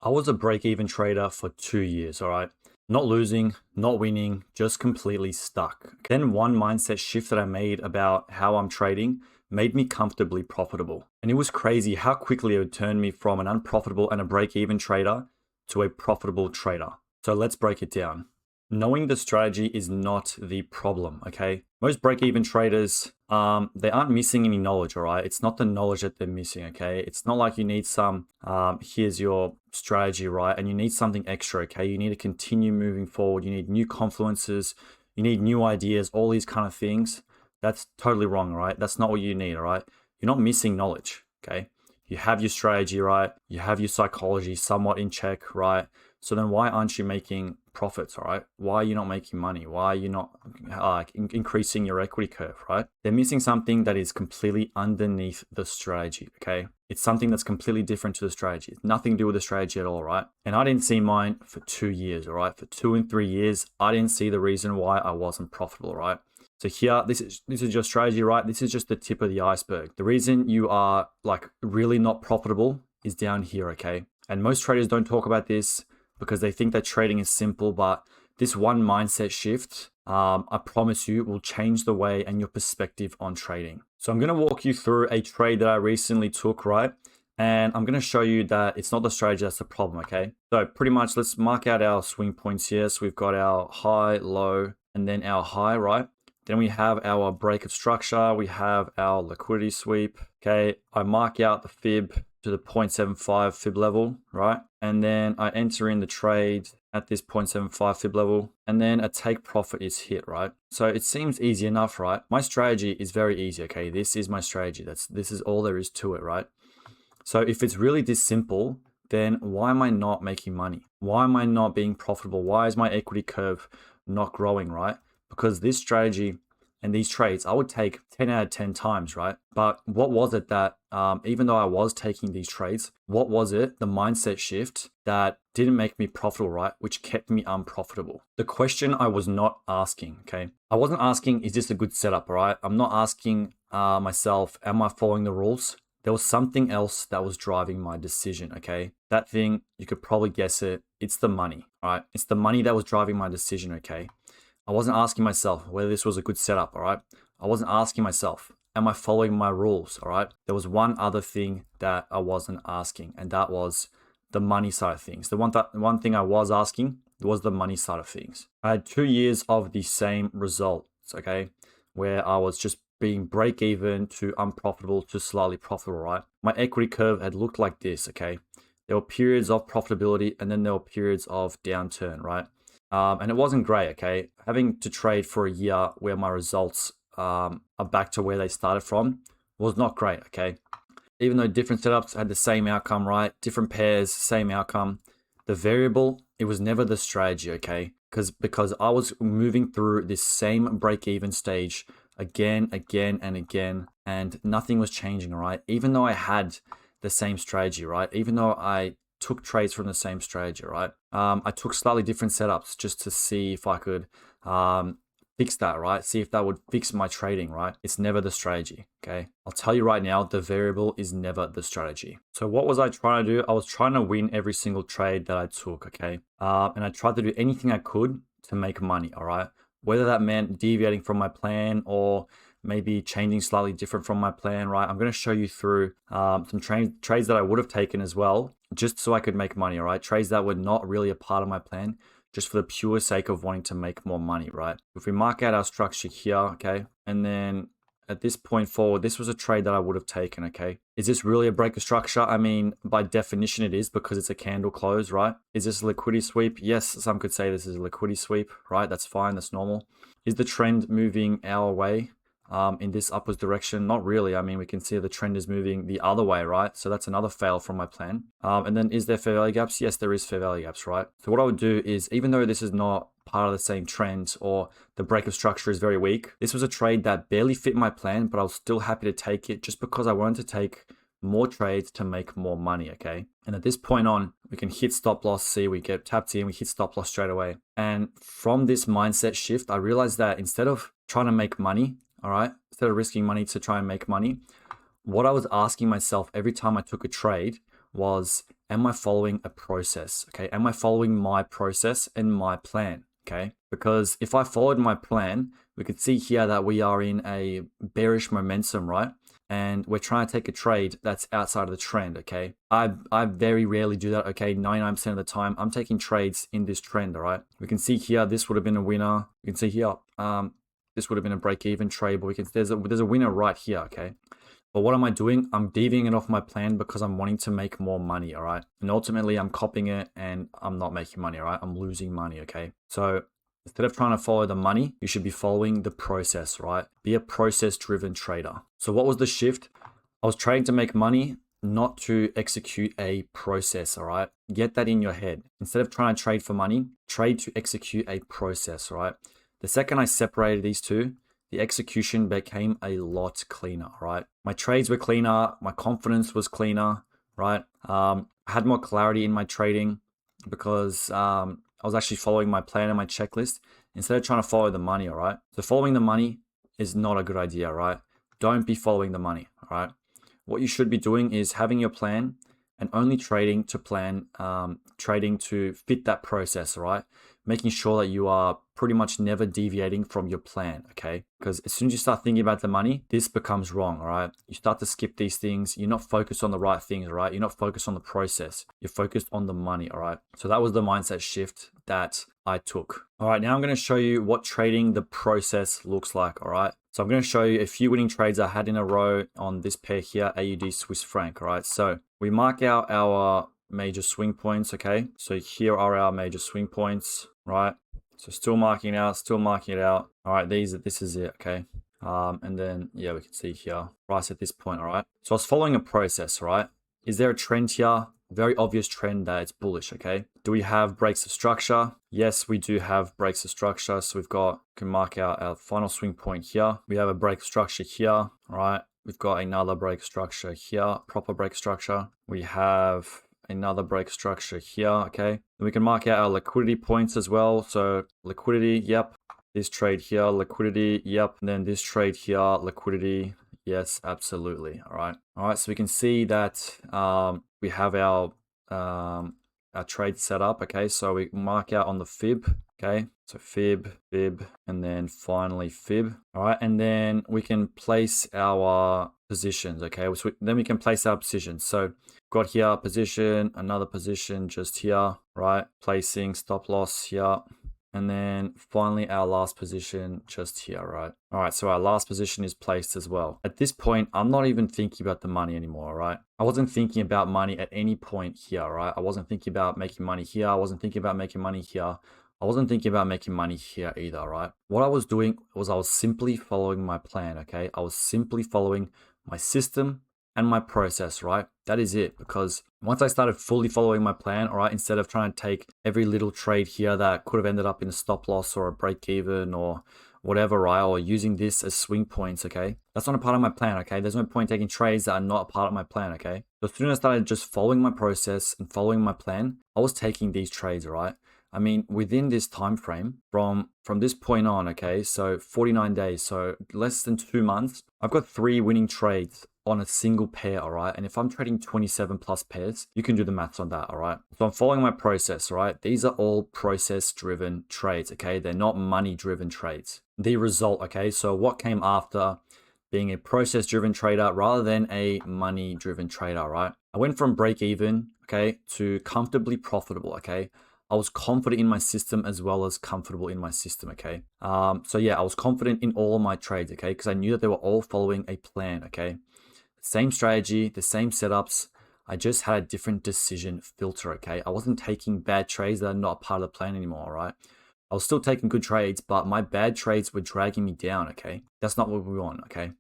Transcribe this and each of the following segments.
I was a break-even trader for 2 years, all right? Not losing, not winning, just completely stuck. Then one mindset shift that I made about how I'm trading made me comfortably profitable. And it was crazy how quickly it would turn me from an unprofitable and a break-even trader to a profitable trader. So let's break it down. Knowing the strategy is not the problem, okay? Most break-even traders, they aren't missing any knowledge, all right? It's not the knowledge that they're missing, okay? It's not like you need here's your strategy, right? And you need something extra, okay? You need to continue moving forward. You need new confluences. You need new ideas, all these kind of things. That's totally wrong, right? That's not what you need, all right? You're not missing knowledge, okay? You have your strategy, right? You have your psychology somewhat in check, right? So then why aren't you making profits, all right? Why are you not making money? Why are you not increasing your equity curve, right? They're missing something that is completely underneath the strategy, okay? It's something that's completely different to the strategy. It's nothing to do with the strategy at all, right? And I didn't see mine for 2 years, all right? For 2 and 3 years, I didn't see the reason why I wasn't profitable, right? So here, this is your strategy, right? This is just the tip of the iceberg. The reason you are like really not profitable is down here, okay? And most traders don't talk about this because they think that trading is simple, but this one mindset shift, I promise you, will change the way and your perspective on trading. So I'm going to walk you through a trade that I recently took, right? And I'm going to show you that it's not the strategy that's the problem, okay? So pretty much let's mark out our swing points here. So we've got our high, low, and then our high, right? Then we have our break of structure. We have our liquidity sweep. Okay, I mark out the fib to the 0.75 fib level, right? And then I enter in the trade at this 0.75 fib level, and then a take profit is hit, right? So it seems easy enough, right? My strategy is very easy, okay? This is my strategy. This is all there is to it, right? So if it's really this simple, then why am I not making money? Why am I not being profitable? Why is my equity curve not growing, right? Because this strategy and these trades, I would take 10 out of 10 times, right? But what was it that, even though I was taking these trades, what was it, the mindset shift that didn't make me profitable, right? Which kept me unprofitable. The question I was not asking, okay? I wasn't asking, is this a good setup, all right? I'm not asking myself, am I following the rules? There was something else that was driving my decision, okay? That thing, you could probably guess it. It's the money, all right? It's the money that was driving my decision, okay? I wasn't asking myself whether this was a good setup, all right? I wasn't asking myself, am I following my rules, all right? There was one other thing that I wasn't asking, and that was the money side of things. The one thing I was asking was the money side of things. I had 2 years of the same results, okay? Where I was just being break even to unprofitable to slightly profitable, right? My equity curve had looked like this, okay? There were periods of profitability and then there were periods of downturn, right? And it wasn't great, okay? Having to trade for a year where my results are back to where they started from was not great, okay? Even though different setups had the same outcome, right? Different pairs, same outcome. The variable, it was never the strategy, okay? Because I was moving through this same break-even stage again, and again, and nothing was changing, right? Even though I had the same strategy, right? Even though I took trades from the same strategy, right? I took slightly different setups just to see if I could fix that, right? See if that would fix my trading, right? It's never the strategy, okay? I'll tell you right now, the variable is never the strategy. So what was I trying to do? I was trying to win every single trade that I took, okay? And I tried to do anything I could to make money, all right? Whether that meant deviating from my plan or maybe changing slightly different from my plan, right? I'm going to show you through some trades that I would have taken as well, just so I could make money, all right? Trades that were not really a part of my plan, just for the pure sake of wanting to make more money, right? If we mark out our structure here, okay? And then at this point forward, this was a trade that I would have taken, okay? Is this really a break of structure? I mean, by definition it is because it's a candle close, right? Is this a liquidity sweep? Yes, some could say this is a liquidity sweep, right? That's fine, that's normal. Is the trend moving our way? In this upwards direction? Not really. I mean, we can see the trend is moving the other way, right? So that's another fail from my plan. And then is there fair value gaps? Yes, there is fair value gaps, right? So what I would do is, even though this is not part of the same trend or the break of structure is very weak, this was a trade that barely fit my plan, but I was still happy to take it just because I wanted to take more trades to make more money, okay? And at this point on, we can hit stop loss, see we get tapped in, we hit stop loss straight away. And from this mindset shift, I realized that instead of trying to make money, all right, instead of risking money to try and make money, what I was asking myself every time I took a trade was, am I following a process? Okay, am I following my process and my plan? Okay, because if I followed my plan, we could see here that we are in a bearish momentum, right? And we're trying to take a trade that's outside of the trend, okay? I very rarely do that, okay? 99% of the time, I'm taking trades in this trend, all right? We can see here, this would have been a winner. We can see here, this would have been a break-even trade, but there's a winner right here, okay? But what am I doing? I'm deviating it off my plan because I'm wanting to make more money, all right? And ultimately, I'm copying it and I'm not making money, all right? I'm losing money, okay? So instead of trying to follow the money, you should be following the process, right? Be a process-driven trader. So what was the shift? I was trading to make money, not to execute a process, all right? Get that in your head. Instead of trying to trade for money, trade to execute a process, right? The second I separated these two, the execution became a lot cleaner, right? My trades were cleaner, my confidence was cleaner, right? I had more clarity in my trading because I was actually following my plan and my checklist instead of trying to follow the money, all right? So following the money is not a good idea, right? Don't be following the money, all right? What you should be doing is having your plan and only trading to plan, trading to fit that process, all right? Making sure that you are pretty much never deviating from your plan, okay? Because as soon as you start thinking about the money, this becomes wrong, all right? You start to skip these things. You're not focused on the right things, all right? You're not focused on the process. You're focused on the money, all right? So that was the mindset shift that I took. All right, now I'm going to show you what trading the process looks like, all right? So I'm going to show you a few winning trades I had in a row on this pair here, AUD Swiss franc, all right? So we mark out our major swing points, okay? So here are our major swing points, right? So still marking it out. All right, this is it, okay? And then, yeah, we can see here, price at this point, all right? So I was following a process, all right? Is there a trend here? Very obvious trend that it's bullish, okay? Do we have breaks of structure? Yes, we do have breaks of structure. So can mark out our final swing point here. We have a break of structure here, all right? We've got another break structure here, proper break structure. We have another break structure here, okay? And we can mark out our liquidity points as well. So liquidity, yep. This trade here, liquidity, yep. And then this trade here, liquidity, yes, absolutely, all right? All right, so we can see that we have our trade set up, okay? So we mark out on the fib, okay? So fib, and then finally fib, all right? And then we can place our positions, okay? So then we can place our positions. So got here position, another position just here, right? Placing stop loss here. And then finally our last position just here, right? All right, so our last position is placed as well. At this point, I'm not even thinking about the money anymore, right? I wasn't thinking about money at any point here, right? I wasn't thinking about making money here. I wasn't thinking about making money here. I wasn't thinking about making money here either, right? What I was doing was I was simply following my plan, okay? I was simply following my system and my process, right? That is it. Because once I started fully following my plan, all right, instead of trying to take every little trade here that could have ended up in a stop loss or a break even or whatever, right? Or using this as swing points, okay? That's not a part of my plan, okay? There's no point taking trades that are not a part of my plan, okay? So as soon as I started just following my process and following my plan, I was taking these trades, all right? I mean, within this time frame, from this point on, okay, so 49 days, so less than 2 months, I've got 3 winning trades on a single pair, all right? And if I'm trading 27 plus pairs, you can do the maths on that, all right? So I'm following my process, all right? These are all process-driven trades, okay? They're not money-driven trades. The result, okay? So what came after being a process-driven trader rather than a money-driven trader, right? I went from break-even, okay, to comfortably profitable, okay? I was confident in my system as well as comfortable in my system, okay? So yeah, I was confident in all my trades, okay? Because I knew that they were all following a plan, okay? Same strategy, the same setups. I just had a different decision filter, okay? I wasn't taking bad trades that are not part of the plan anymore, all right? I was still taking good trades, but my bad trades were dragging me down, okay? That's not what we want, okay?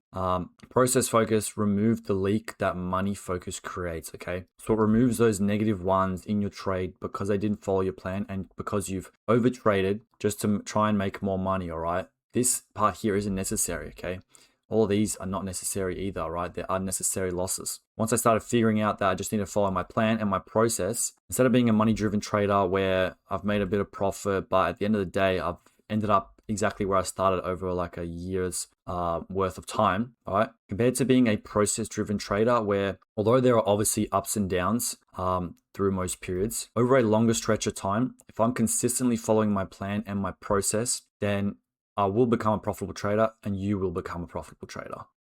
Process focus, remove the leak that money focus creates, okay? So it removes those negative ones in your trade because they didn't follow your plan and because you've over traded just to try and make more money, all right? This part here isn't necessary, okay? All of these are not necessary either, right? They're unnecessary losses. Once I started figuring out that I just need to follow my plan and my process, instead of being a money-driven trader where I've made a bit of profit, but at the end of the day, I've ended up exactly where I started over like a year's worth of time, all right? Compared to being a process-driven trader where, although there are obviously ups and downs through most periods, over a longer stretch of time, if I'm consistently following my plan and my process, then I will become a profitable trader and you will become a profitable trader.